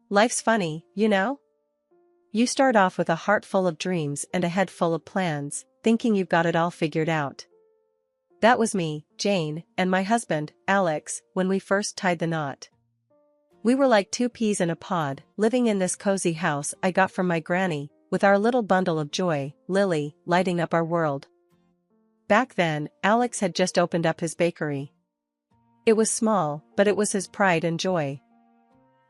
Life's funny, you know? You start off with a heart full of dreams and a head full of plans, thinking you've got it all figured out. That was me, Jane, and my husband, Alex, when we first tied the knot. We were like two peas in a pod, living in this cozy house I got from my granny, with our little bundle of joy, Lily, lighting up our world. Back then, Alex had just opened up his bakery. It was small, but it was his pride and joy.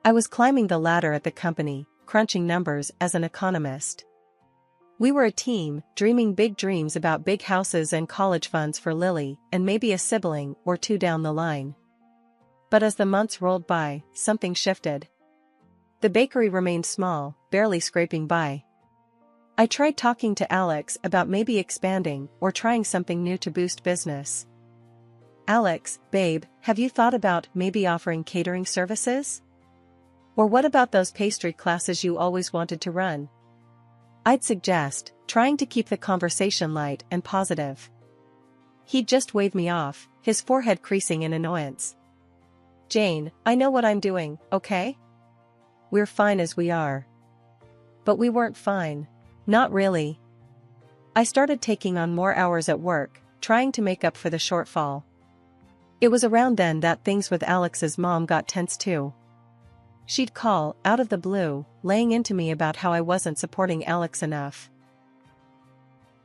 I was climbing the ladder at the company, crunching numbers as an economist. We were a team, dreaming big dreams about big houses and college funds for Lily, and maybe a sibling or two down the line. But as the months rolled by, something shifted. The bakery remained small, barely scraping by. I tried talking to Alex about maybe expanding or trying something new to boost business. Alex, babe, have you thought about maybe offering catering services? Or what about those pastry classes you always wanted to run? I'd suggest, trying to keep the conversation light and positive. He'd just wave me off, his forehead creasing in annoyance. Jane, I know what I'm doing, okay? We're fine as we are. But we weren't fine. Not really. I started taking on more hours at work, trying to make up for the shortfall. It was around then that things with Alex's mom got tense too. She'd call, out of the blue, laying into me about how I wasn't supporting Alex enough.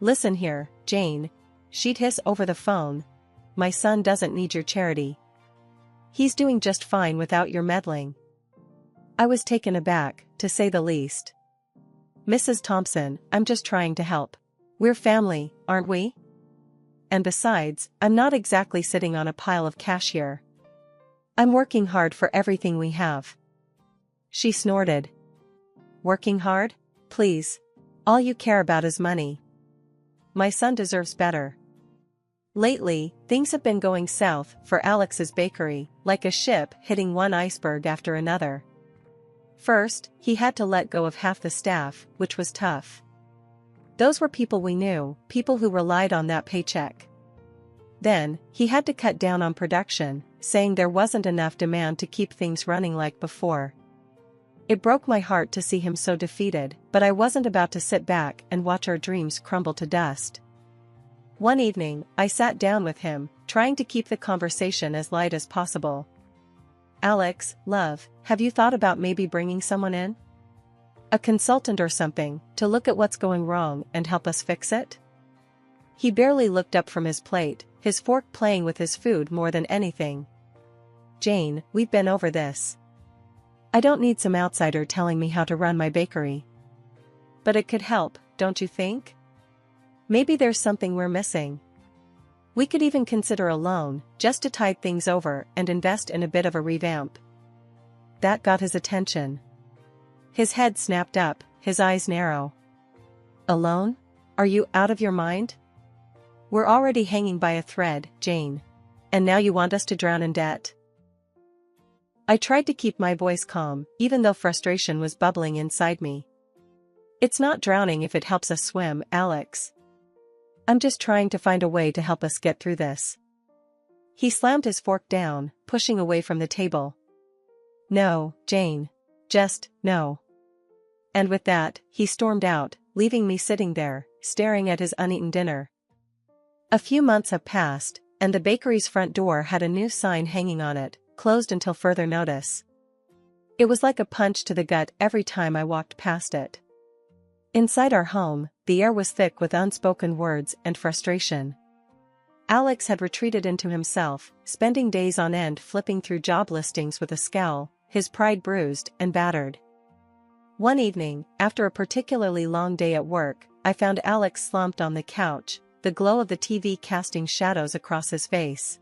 Listen here, Jane, she'd hiss over the phone. My son doesn't need your charity. He's doing just fine without your meddling. I was taken aback, to say the least. Mrs. Thompson, I'm just trying to help. We're family, aren't we? And besides, I'm not exactly sitting on a pile of cash here. I'm working hard for everything we have. She snorted. Working hard? Please. All you care about is money. My son deserves better. Lately, things have been going south for Alex's bakery, like a ship hitting one iceberg after another. First, he had to let go of half the staff, which was tough. Those were people we knew, people who relied on that paycheck. Then, he had to cut down on production, saying there wasn't enough demand to keep things running like before. It broke my heart to see him so defeated, but I wasn't about to sit back and watch our dreams crumble to dust. One evening, I sat down with him, trying to keep the conversation as light as possible. Alex, love, have you thought about maybe bringing someone in? A consultant or something, to look at what's going wrong and help us fix it? He barely looked up from his plate, his fork playing with his food more than anything. Jane, we've been over this. I don't need some outsider telling me how to run my bakery. But it could help, don't you think? Maybe there's something we're missing. We could even consider a loan, just to tide things over and invest in a bit of a revamp. That got his attention. His head snapped up, his eyes narrow. A loan? Are you out of your mind? We're already hanging by a thread, Jane. And now you want us to drown in debt? I tried to keep my voice calm, even though frustration was bubbling inside me. It's not drowning if it helps us swim, Alex. I'm just trying to find a way to help us get through this. He slammed his fork down, pushing away from the table. No, Jane. Just, no. And with that, he stormed out, leaving me sitting there, staring at his uneaten dinner. A few months have passed, and the bakery's front door had a new sign hanging on it, closed until further notice. It was like a punch to the gut every time I walked past it. Inside our home, the air was thick with unspoken words and frustration. Alex had retreated into himself, spending days on end flipping through job listings with a scowl, his pride bruised and battered. One evening, after a particularly long day at work, I found Alex slumped on the couch, the glow of the TV casting shadows across his face.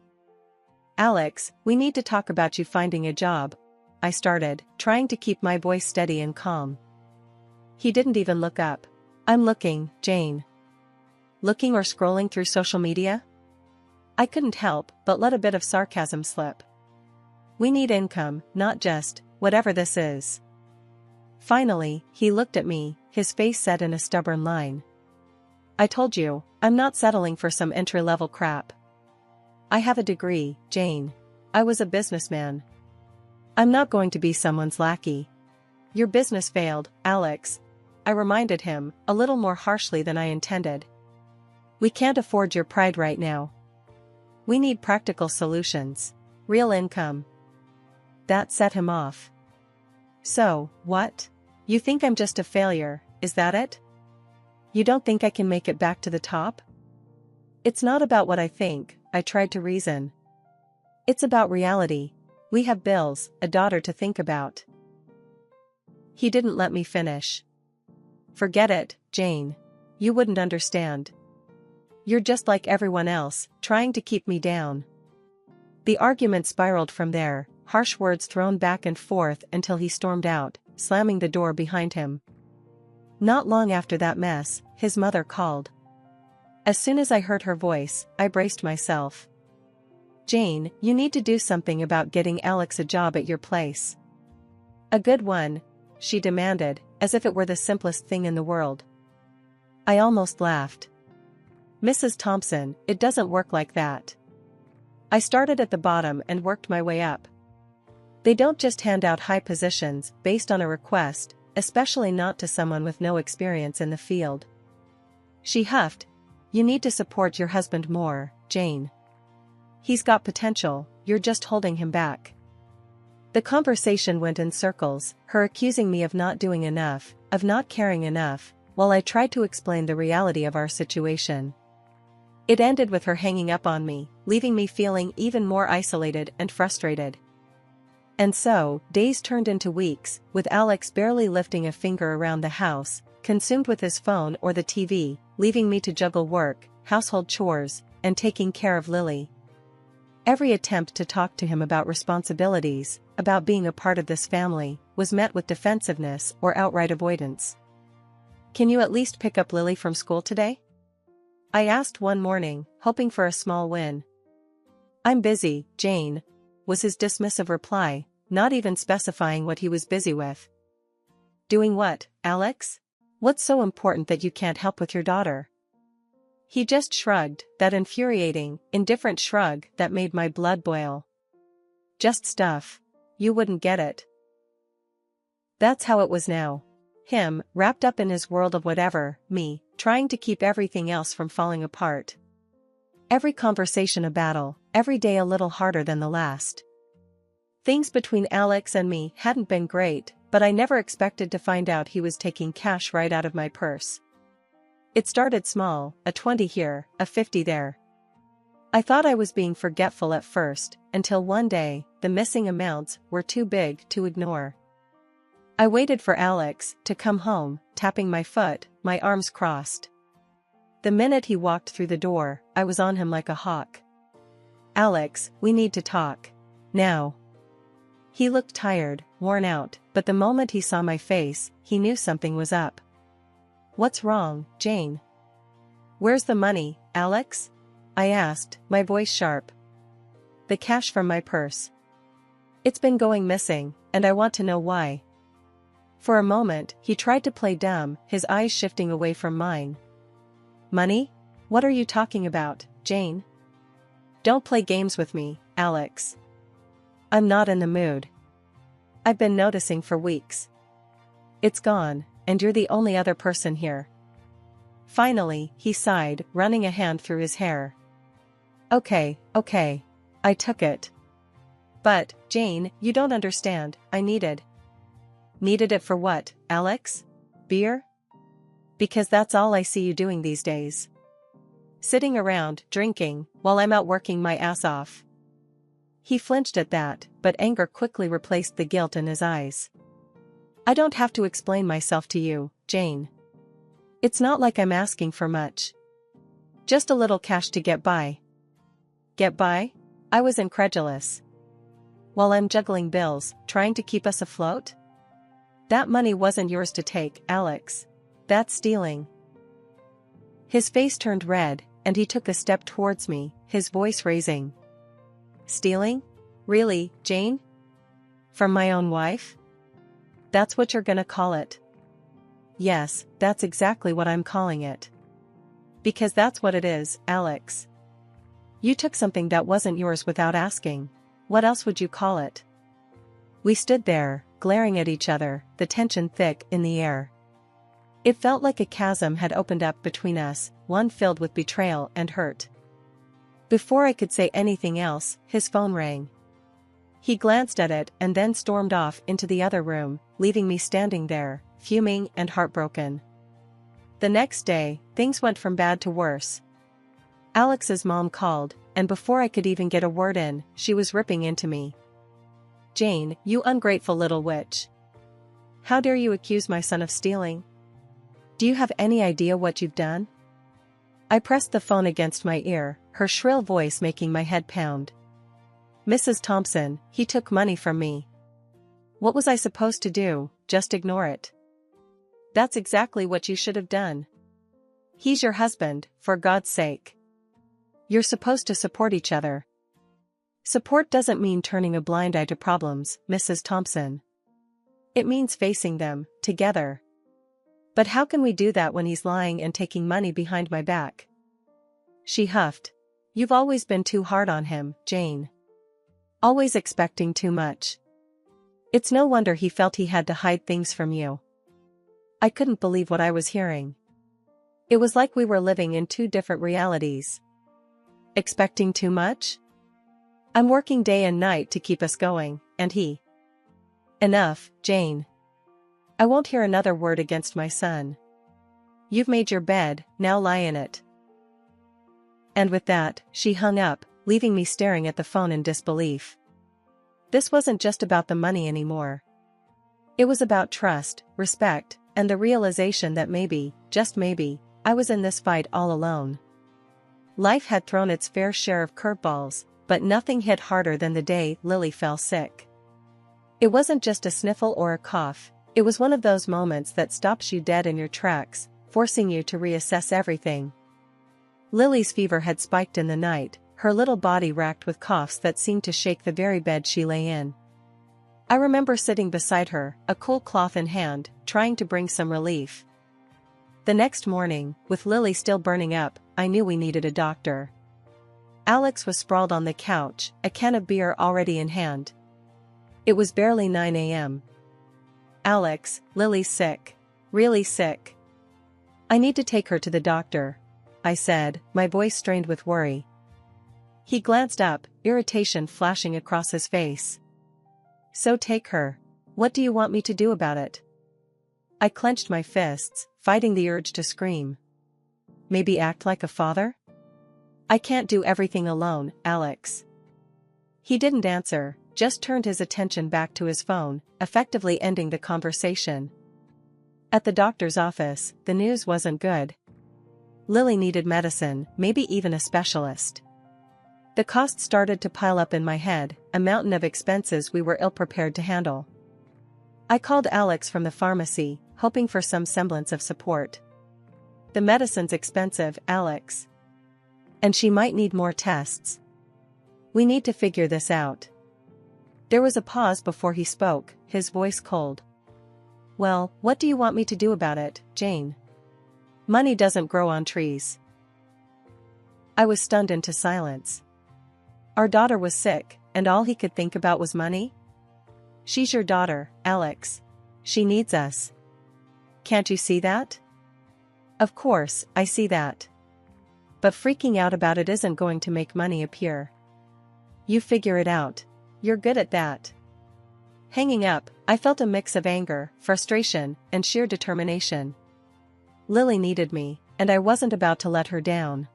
Alex, we need to talk about you finding a job, I started, trying to keep my voice steady and calm. He didn't even look up. I'm looking, Jane. Looking or scrolling through social media? I couldn't help but let a bit of sarcasm slip. We need income, not just, whatever this is. Finally, he looked at me, his face set in a stubborn line. I told you, I'm not settling for some entry-level crap. I have a degree, Jane. I was a businessman. I'm not going to be someone's lackey. Your business failed, Alex. I reminded him, a little more harshly than I intended. We can't afford your pride right now. We need practical solutions. Real income. That set him off. So, what? You think I'm just a failure, is that it? You don't think I can make it back to the top? It's not about what I think, I tried to reason. It's about reality. We have bills, a daughter to think about. He didn't let me finish. Forget it, Jane. You wouldn't understand. You're just like everyone else, trying to keep me down. The argument spiraled from there, harsh words thrown back and forth until he stormed out, slamming the door behind him. Not long after that mess, his mother called. As soon as I heard her voice, I braced myself. Jane, you need to do something about getting Alex a job at your place. A good one, she demanded, as if it were the simplest thing in the world. I almost laughed. Mrs. Thompson, it doesn't work like that. I started at the bottom and worked my way up. They don't just hand out high positions based on a request, especially not to someone with no experience in the field. She huffed. You need to support your husband more, Jane. He's got potential, you're just holding him back. The conversation went in circles, her accusing me of not doing enough, of not caring enough, while I tried to explain the reality of our situation. It ended with her hanging up on me, leaving me feeling even more isolated and frustrated. And so, days turned into weeks, with Alex barely lifting a finger around the house, consumed with his phone or the TV, leaving me to juggle work, household chores, and taking care of Lily. Every attempt to talk to him about responsibilities, about being a part of this family, was met with defensiveness or outright avoidance. Can you at least pick up Lily from school today? I asked one morning, hoping for a small win. I'm busy, Jane, was his dismissive reply, not even specifying what he was busy with. Doing what, Alex? What's so important that you can't help with your daughter? He just shrugged, that infuriating, indifferent shrug that made my blood boil. Just stuff. You wouldn't get it. That's how it was now. Him, wrapped up in his world of whatever, me, trying to keep everything else from falling apart. Every conversation a battle, every day a little harder than the last. Things between Alex and me hadn't been great, but I never expected to find out he was taking cash right out of my purse. It started small, a 20 here, a 50 there. I thought I was being forgetful at first, until one day, the missing amounts were too big to ignore. I waited for Alex to come home, tapping my foot, my arms crossed. The minute he walked through the door, I was on him like a hawk. Alex, we need to talk. Now. He looked tired, worn out, but the moment he saw my face, he knew something was up. What's wrong, Jane? Where's the money, Alex? I asked, my voice sharp. The cash from my purse. It's been going missing, and I want to know why. For a moment, he tried to play dumb, his eyes shifting away from mine. Money? What are you talking about, Jane? Don't play games with me, Alex. I'm not in the mood. I've been noticing for weeks. It's gone, and you're the only other person here. Finally, he sighed, running a hand through his hair. Okay. I took it. But, Jane, you don't understand, I needed. Needed it for what, Alex? Beer? Because that's all I see you doing these days. Sitting around, drinking, while I'm out working my ass off. He flinched at that, but anger quickly replaced the guilt in his eyes. I don't have to explain myself to you, Jane. It's not like I'm asking for much. Just a little cash to get by. Get by? I was incredulous. While I'm juggling bills, trying to keep us afloat? That money wasn't yours to take, Alex. That's stealing. His face turned red, and he took a step towards me, his voice raising. Stealing? Really, Jane? From my own wife? That's what you're gonna call it? Yes, that's exactly what I'm calling it. Because that's what it is, Alex. You took something that wasn't yours without asking. What else would you call it? We stood there, glaring at each other, the tension thick in the air. It felt like a chasm had opened up between us, one filled with betrayal and hurt. Before I could say anything else, his phone rang. He glanced at it and then stormed off into the other room, leaving me standing there, fuming and heartbroken. The next day, things went from bad to worse. Alex's mom called, and before I could even get a word in, she was ripping into me. "Jane, you ungrateful little witch. How dare you accuse my son of stealing? Do you have any idea what you've done?" I pressed the phone against my ear, her shrill voice making my head pound. "Mrs. Thompson, he took money from me." What was I supposed to do, just ignore it? That's exactly what you should have done. He's your husband, for God's sake. You're supposed to support each other. Support doesn't mean turning a blind eye to problems, Mrs. Thompson. It means facing them, together. But how can we do that when he's lying and taking money behind my back? She huffed. You've always been too hard on him, Jane. Always expecting too much. It's no wonder he felt he had to hide things from you. I couldn't believe what I was hearing. It was like we were living in two different realities. Expecting too much? I'm working day and night to keep us going, and he. Enough, Jane. I won't hear another word against my son. You've made your bed, now lie in it. And with that, she hung up, leaving me staring at the phone in disbelief. This wasn't just about the money anymore. It was about trust, respect, and the realization that maybe, just maybe, I was in this fight all alone. Life had thrown its fair share of curveballs, but nothing hit harder than the day Lily fell sick. It wasn't just a sniffle or a cough, it was one of those moments that stops you dead in your tracks, forcing you to reassess everything. Lily's fever had spiked in the night, her little body racked with coughs that seemed to shake the very bed she lay in. I remember sitting beside her, a cool cloth in hand, trying to bring some relief. The next morning, with Lily still burning up, I knew we needed a doctor. Alex was sprawled on the couch, a can of beer already in hand. It was barely 9 a.m. "Alex, Lily's sick. Really sick. I need to take her to the doctor," I said, my voice strained with worry. He glanced up, irritation flashing across his face. "So take her. What do you want me to do about it?" I clenched my fists, fighting the urge to scream. "Maybe act like a father?" "I can't do everything alone, Alex." He didn't answer, just turned his attention back to his phone, effectively ending the conversation. At the doctor's office, the news wasn't good. Lily needed medicine, maybe even a specialist. The cost started to pile up in my head, a mountain of expenses we were ill-prepared to handle. I called Alex from the pharmacy, hoping for some semblance of support. "The medicine's expensive, Alex. And she might need more tests. We need to figure this out." There was a pause before he spoke, his voice cold. "Well, what do you want me to do about it, Jane? Money doesn't grow on trees." I was stunned into silence. Our daughter was sick, and all he could think about was money? "She's your daughter, Alex. She needs us. Can't you see that?" "Of course, I see that. But freaking out about it isn't going to make money appear. You figure it out. You're good at that." Hanging up, I felt a mix of anger, frustration, and sheer determination. Lily needed me, and I wasn't about to let her down.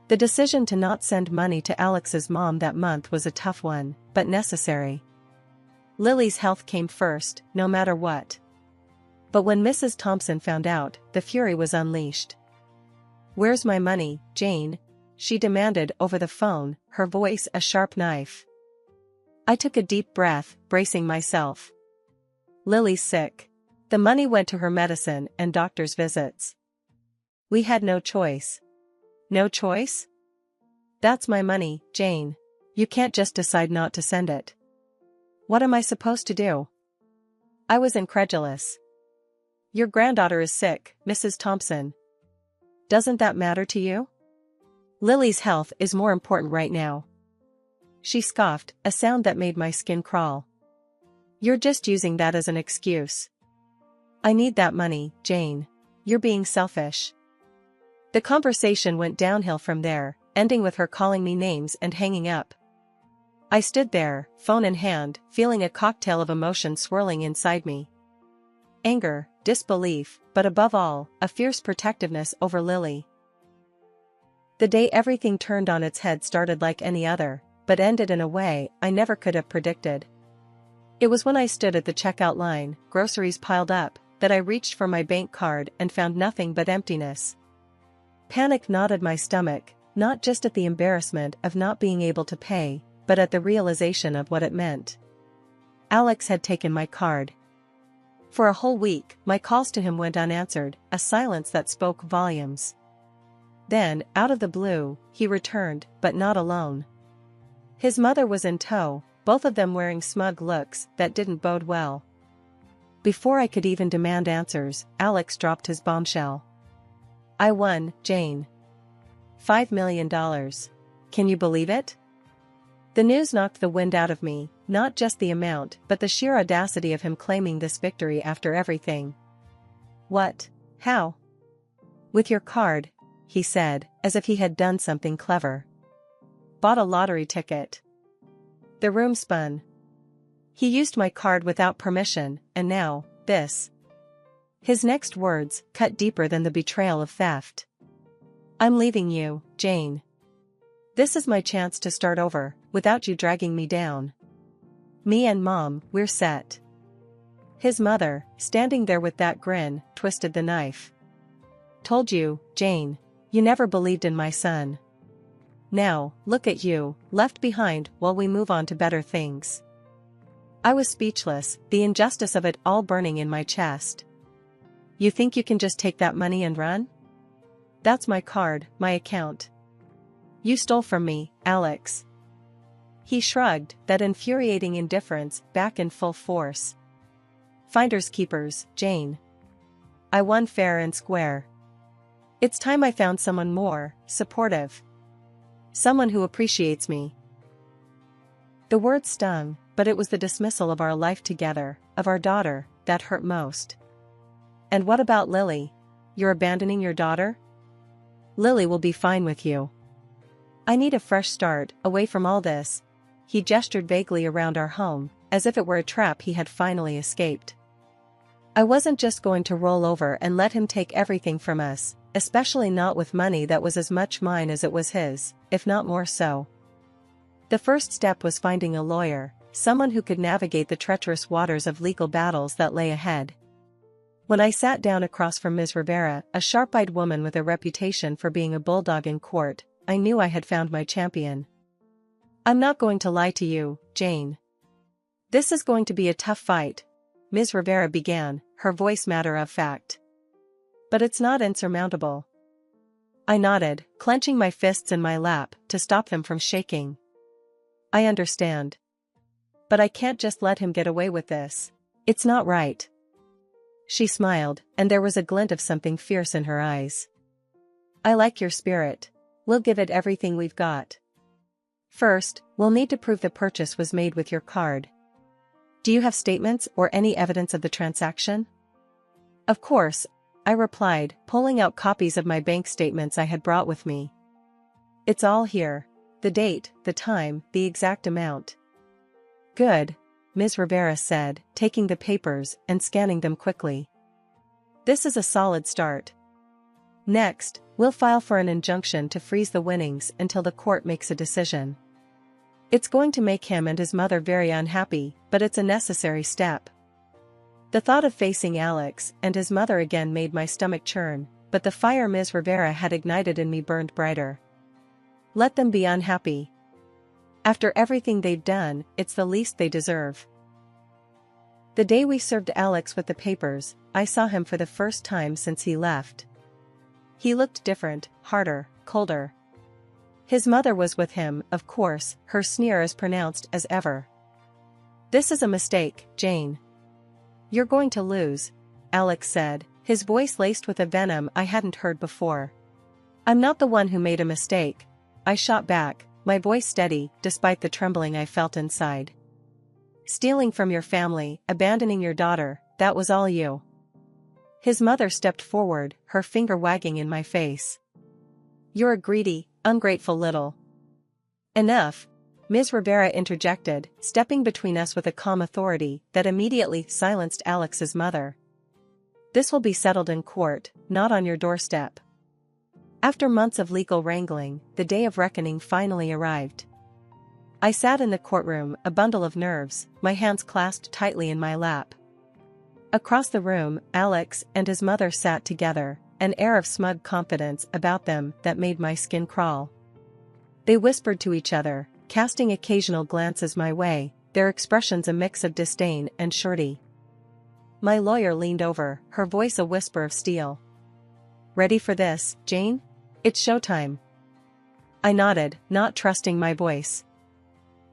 The decision to not send money to Alex's mom that month was a tough one, but necessary. Lily's health came first, no matter what. But when Mrs. Thompson found out, the fury was unleashed. "Where's my money, Jane?" she demanded over the phone, her voice a sharp knife. I took a deep breath, bracing myself. "Lily's sick. The money went to her medicine and doctor's visits. We had no choice." "No choice?" "That's my money, Jane. You can't just decide not to send it." "What am I supposed to do?" I was incredulous. "Your granddaughter is sick, Mrs. Thompson. Doesn't that matter to you? Lily's health is more important right now." She scoffed, a sound that made my skin crawl. You're just using that as an excuse. I need that money, Jane. You're being selfish. The conversation went downhill from there, ending with her calling me names and hanging up. I stood there, phone in hand, feeling a cocktail of emotion swirling inside me. Anger, disbelief, but above all, a fierce protectiveness over Lily. The day everything turned on its head started like any other, but ended in a way I never could have predicted. It was when I stood at the checkout line, groceries piled up, that I reached for my bank card and found nothing but emptiness. Panic knotted my stomach, not just at the embarrassment of not being able to pay, but at the realization of what it meant. Alex had taken my card. For a whole week, my calls to him went unanswered, a silence that spoke volumes. Then, out of the blue, he returned, but not alone. His mother was in tow, both of them wearing smug looks that didn't bode well. Before I could even demand answers, Alex dropped his bombshell. I won, Jane. $5 million. Can you believe it? The news knocked the wind out of me, not just the amount, but the sheer audacity of him claiming this victory after everything. What? How? With your card, he said, as if he had done something clever. Bought a lottery ticket. The room spun. He used my card without permission, and now, this. His next words cut deeper than the betrayal of theft. I'm leaving you, Jane. This is my chance to start over, without you dragging me down. Me and Mom, we're set. His mother, standing there with that grin, twisted the knife. Told you, Jane. You never believed in my son. Now, look at you, left behind while we move on to better things. I was speechless, the injustice of it all burning in my chest. You think you can just take that money and run? That's my card, my account. You stole from me, Alex. He shrugged, that infuriating indifference back in full force. Finders keepers, Jane. I won fair and square. It's time I found someone more supportive. Someone who appreciates me. The words stung, but it was the dismissal of our life together, of our daughter, that hurt most. And what about Lily? You're abandoning your daughter? Lily will be fine with you. I need a fresh start, away from all this. He gestured vaguely around our home, as if it were a trap he had finally escaped. I wasn't just going to roll over and let him take everything from us, especially not with money that was as much mine as it was his, if not more so. The first step was finding a lawyer, someone who could navigate the treacherous waters of legal battles that lay ahead. When I sat down across from Ms. Rivera, a sharp-eyed woman with a reputation for being a bulldog in court, I knew I had found my champion. I'm not going to lie to you, Jane. This is going to be a tough fight, Ms. Rivera began, her voice matter of fact. But it's not insurmountable. I nodded, clenching my fists in my lap to stop them from shaking. I understand. But I can't just let him get away with this. It's not right. She smiled, and there was a glint of something fierce in her eyes. I like your spirit. We'll give it everything we've got. First, we'll need to prove the purchase was made with your card. Do you have statements or any evidence of the transaction? Of course, I replied, pulling out copies of my bank statements I had brought with me. It's all here. The date, the time, the exact amount. Good, Ms. Rivera said, taking the papers and scanning them quickly. This is a solid start. Next, we'll file for an injunction to freeze the winnings until the court makes a decision. It's going to make him and his mother very unhappy, but it's a necessary step. The thought of facing Alex and his mother again made my stomach churn, but the fire Ms. Rivera had ignited in me burned brighter. Let them be unhappy. After everything they've done, it's the least they deserve. The day we served Alex with the papers, I saw him for the first time since he left. He looked different, harder, colder. His mother was with him, of course, her sneer as pronounced as ever. This is a mistake, Jane. You're going to lose, Alex said, his voice laced with a venom I hadn't heard before. I'm not the one who made a mistake, I shot back, my voice steady, despite the trembling I felt inside. Stealing from your family, abandoning your daughter, that was all you. His mother stepped forward, her finger wagging in my face. You're a greedy, ungrateful little. Enough, Ms. Rivera interjected, stepping between us with a calm authority that immediately silenced Alex's mother. This will be settled in court, not on your doorstep. After months of legal wrangling, the day of reckoning finally arrived. I sat in the courtroom, a bundle of nerves, my hands clasped tightly in my lap. Across the room, Alex and his mother sat together, an air of smug confidence about them that made my skin crawl. They whispered to each other, casting occasional glances my way, their expressions a mix of disdain and surety. My lawyer leaned over, her voice a whisper of steel. Ready for this, Jane? It's showtime. I nodded, not trusting my voice.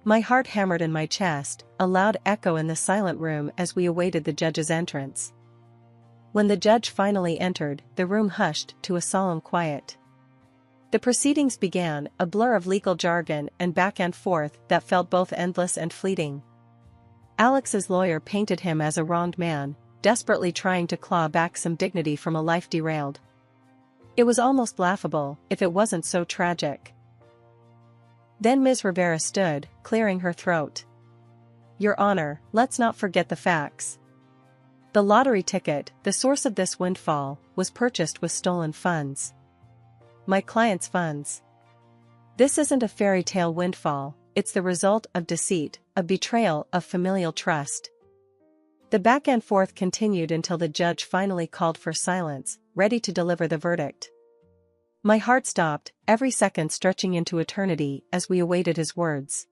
My heart hammered in my chest, a loud echo in the silent room as we awaited the judge's entrance. When the judge finally entered, the room hushed to a solemn quiet. The proceedings began, a blur of legal jargon and back and forth that felt both endless and fleeting. Alex's lawyer painted him as a wronged man, desperately trying to claw back some dignity from a life derailed. It was almost laughable, if it wasn't so tragic. Then Ms. Rivera stood, clearing her throat. Your Honor, let's not forget the facts. The lottery ticket, the source of this windfall, was purchased with stolen funds. My client's funds. This isn't a fairy tale windfall, it's the result of deceit, a betrayal of familial trust. The back and forth continued until the judge finally called for silence, ready to deliver the verdict. My heart stopped, every second stretching into eternity as we awaited his words.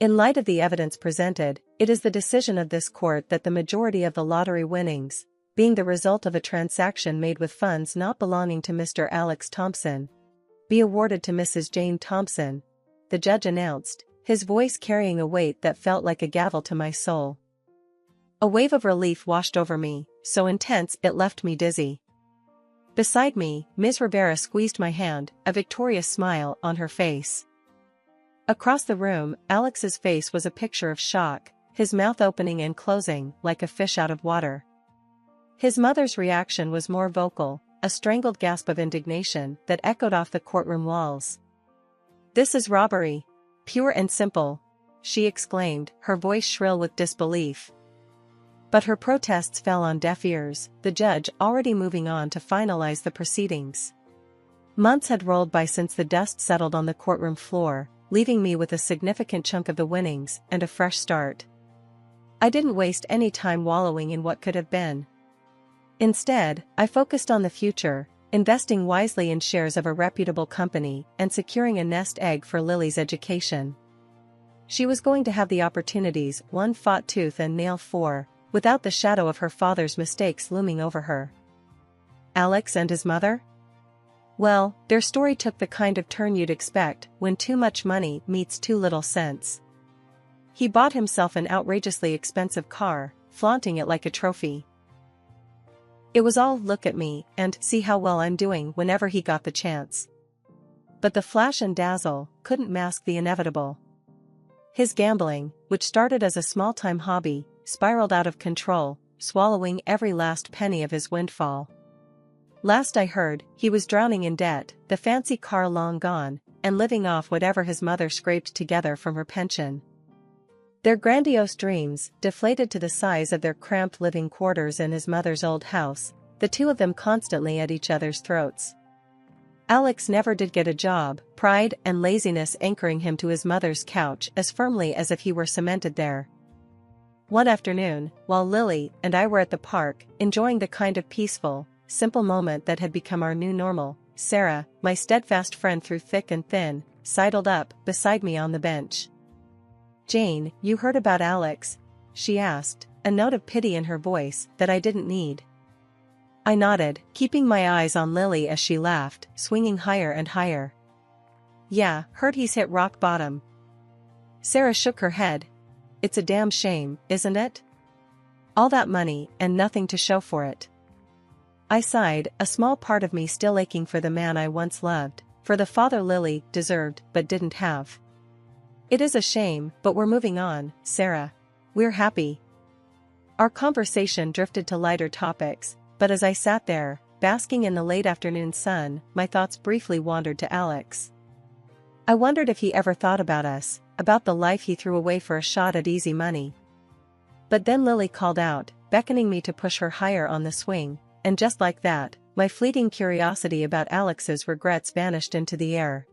In light of the evidence presented, it is the decision of this court that the majority of the lottery winnings, being the result of a transaction made with funds not belonging to Mr. Alex Thompson, be awarded to Mrs. Jane Thompson, the judge announced, his voice carrying a weight that felt like a gavel to my soul. A wave of relief washed over me, so intense it left me dizzy. Beside me, Ms. Rivera squeezed my hand, a victorious smile on her face. Across the room, Alex's face was a picture of shock, his mouth opening and closing like a fish out of water. His mother's reaction was more vocal, a strangled gasp of indignation that echoed off the courtroom walls. This is robbery. Pure and simple, she exclaimed, her voice shrill with disbelief. But her protests fell on deaf ears, the judge already moving on to finalize the proceedings. Months had rolled by since the dust settled on the courtroom floor, leaving me with a significant chunk of the winnings and a fresh start. I didn't waste any time wallowing in what could have been. Instead, I focused on the future, investing wisely in shares of a reputable company and securing a nest egg for Lily's education. She was going to have the opportunities one fought tooth and nail for, without the shadow of her father's mistakes looming over her. Alex and his mother? Well, their story took the kind of turn you'd expect when too much money meets too little sense. He bought himself an outrageously expensive car, flaunting it like a trophy. It was all look at me and see how well I'm doing whenever he got the chance. But the flash and dazzle couldn't mask the inevitable. His gambling, which started as a small-time hobby, spiraled out of control, swallowing every last penny of his windfall. Last I heard, he was drowning in debt, the fancy car long gone, and living off whatever his mother scraped together from her pension. Their grandiose dreams, deflated to the size of their cramped living quarters in his mother's old house, the two of them constantly at each other's throats. Alex never did get a job, pride and laziness anchoring him to his mother's couch as firmly as if he were cemented there. One afternoon, while Lily and I were at the park, enjoying the kind of peaceful, simple moment that had become our new normal, Sarah, my steadfast friend through thick and thin, sidled up beside me on the bench. Jane, you heard about Alex? She asked, a note of pity in her voice that I didn't need. I nodded, keeping my eyes on Lily as she laughed, swinging higher and higher. Yeah, heard he's hit rock bottom. Sarah shook her head. It's a damn shame, isn't it? All that money, and nothing to show for it. I sighed, a small part of me still aching for the man I once loved, for the father Lily deserved but didn't have. It is a shame, but we're moving on, Sarah. We're happy. Our conversation drifted to lighter topics, but as I sat there, basking in the late afternoon sun, my thoughts briefly wandered to Alex. I wondered if he ever thought about us, about the life he threw away for a shot at easy money. But then Lily called out, beckoning me to push her higher on the swing, and just like that, my fleeting curiosity about Alex's regrets vanished into the air.